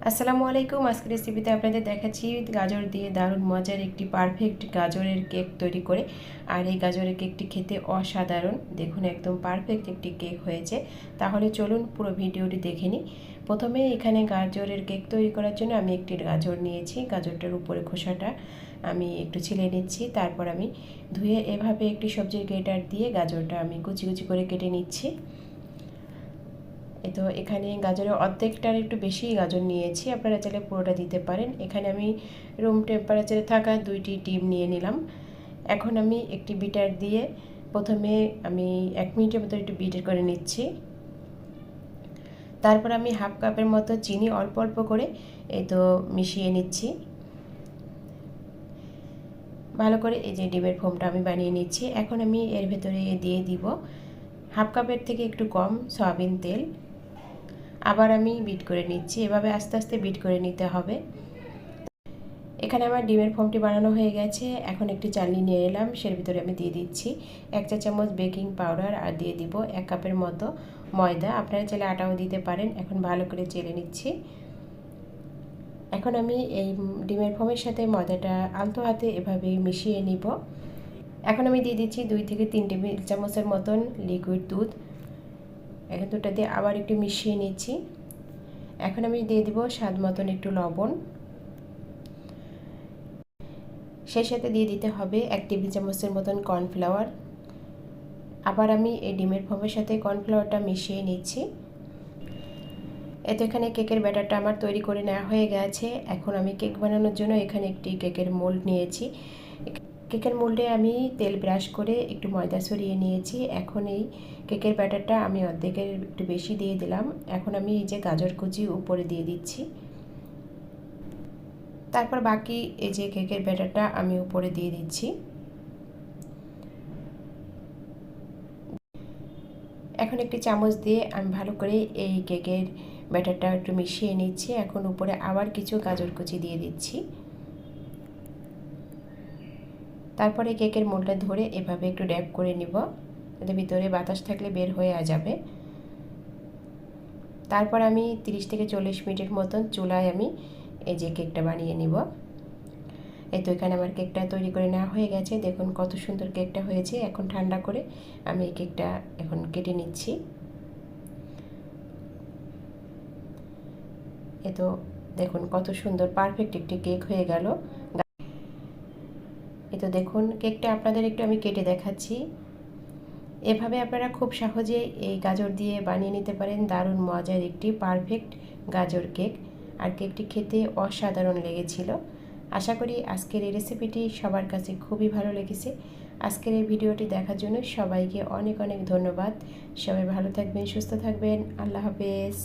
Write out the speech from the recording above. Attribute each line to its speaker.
Speaker 1: আসসালামু আলাইকুম। আজকের রেসিপিতে আপনাদের দেখাচ্ছি গাজর দিয়ে দারুণ মজার একটি পারফেক্ট গাজরের কেক তৈরি করে। আর এই গাজরের কেকটি খেতে অসাধারণ, দেখুন একদম পারফেক্ট একটি কেক হয়েছে। তাহলে চলুন পুরো ভিডিওটি দেখে নিই। প্রথমে এখানে গাজরের কেক তৈরি করার জন্য আমি একটি গাজর নিয়েছি। গাজরটার উপরে খোসাটা আমি একটু ছিলে নিচ্ছি। তারপর আমি ধুয়ে এভাবে একটি সবজির গ্রেটার দিয়ে গাজরটা আমি কুচি কুচি করে কেটে নিচ্ছি। তো এখানে গাজরের অর্ধেকটার একটু বেশি গাজর নিয়েছি, আপনারা চাইলে পুরোটা দিতে পারেন। এখানে আমি রুম টেম্পারেচারে থাকা 2টি ডিম নিয়ে নিলাম। এখন আমি একটি বিটার দিয়ে প্রথমে আমি 1 মিনিটের মতো একটু বিট করে নিচ্ছি। তারপর আমি হাফ কাপের মতো চিনি অল্প অল্প করে মিশিয়ে নিচ্ছি ভালো করে। এই যে ডিমের ফোমটা আমি বানিয়ে নিচ্ছি। এখন আমি এর ভেতরে দিয়ে দিব হাফ কাপের থেকে একটু কম সয়াবিন তেল। আবার আমি বিট করে নিচ্ছি, এভাবে আস্তে আস্তে বিট করে নিতে হবে। এখানে আমার ডিমের ফোমটি বানানো হয়ে গেছে। এখন একটি চালনি নিয়ে এলাম, সের ভিতরে আমি দিয়ে দিচ্ছি 1 চা চামচ বেকিং পাউডার আর দিয়ে দিব 1 কাপের মতো ময়দা। আপনারা চাইলে আটাও দিতে পারেন। এখন ভালো করে চেলে নিচ্ছি। এখন আমি এই ডিমের ফোমের সাথে ময়দাটা আলতো হাতে এভাবে মিশিয়ে নিব। এখন আমি দিয়ে দিচ্ছি 2 থেকে 3 টেবিল চামচের মতন লিকুইড দুধ। এখন দুধটা দিয়ে আবার একটু মিশিয়ে নিচ্ছি। এখন আমি দিয়ে দিব স্বাদ মতন একটু লবণ। সেই সাথে দিয়ে দিতে হবে 1 টেবিল চামচের মতন কর্নফ্লাওয়ার। আবার আমি এই ডিমের ফোমের সাথে কর্নফ্লাওয়ারটা মিশিয়ে নিচ্ছি। এখানে কেকের ব্যাটারটা আমার তৈরি করে নেওয়া হয়ে গেছে। এখন আমি কেক বানানোর জন্য এখানে একটি কেকের মোল্ড নিয়েছি। কেকের মোল্ডে আমি তেল ব্রাশ করে একটু ময়দা ছড়িয়ে নিয়েছি। এখন এই কেকের ব্যাটারটা আমি অর্ধেকের একটু বেশি দিয়ে দিলাম। এখন আমি এই যে গাজর কুচি উপরে দিয়ে দিচ্ছি। তারপর বাকি এই যে কেকের ব্যাটারটা আমি উপরে দিয়ে দিচ্ছি। এখন একটি চামচ দিয়ে আমি ভালো করে এই কেকের ব্যাটারটা একটু মিশিয়ে নিচ্ছি। এখন উপরে আবার কিছু গাজর কুচি দিয়ে দিচ্ছি। তারপরে কেকের মোল্ডটা ধরে এভাবে একটু ড্যাপ করে নিব, যাতে ভিতরে বাতাস থাকলে বের হয়ে যাবে। তারপর আমি 30 থেকে 40 মিনিটের মতন চুলায় আমি এই যে কেকটা বানিয়ে নিব। এখানে আমার কেকটা তৈরি করে নেওয়া হয়ে গেছে। দেখুন কত সুন্দর কেকটা হয়েছে। এখন ঠান্ডা করে আমি এই কেকটা এখন কেটে নিচ্ছি। দেখুন কত সুন্দর পারফেক্ট একটি কেক হয়ে গেল। দেখুন কেকটা আপনাদের একটু আমি কেটে দেখাচ্ছি। এভাবে আপনারা খুব সহজে এই গাজর দিয়ে বানিয়ে নিতে পারেন দারুণ মজার একটি পারফেক্ট গাজর কেক। আর কেকটি খেতে অসাধারণ লেগেছিল। আশা করি আজকের এই রেসিপিটি সবার কাছে খুবই ভালো লেগেছে। আজকের এই ভিডিওটি দেখার জন্য সবাইকে অনেক অনেক ধন্যবাদ। সবাই ভালো থাকবেন, সুস্থ থাকবেন। আল্লাহ হাফেজ।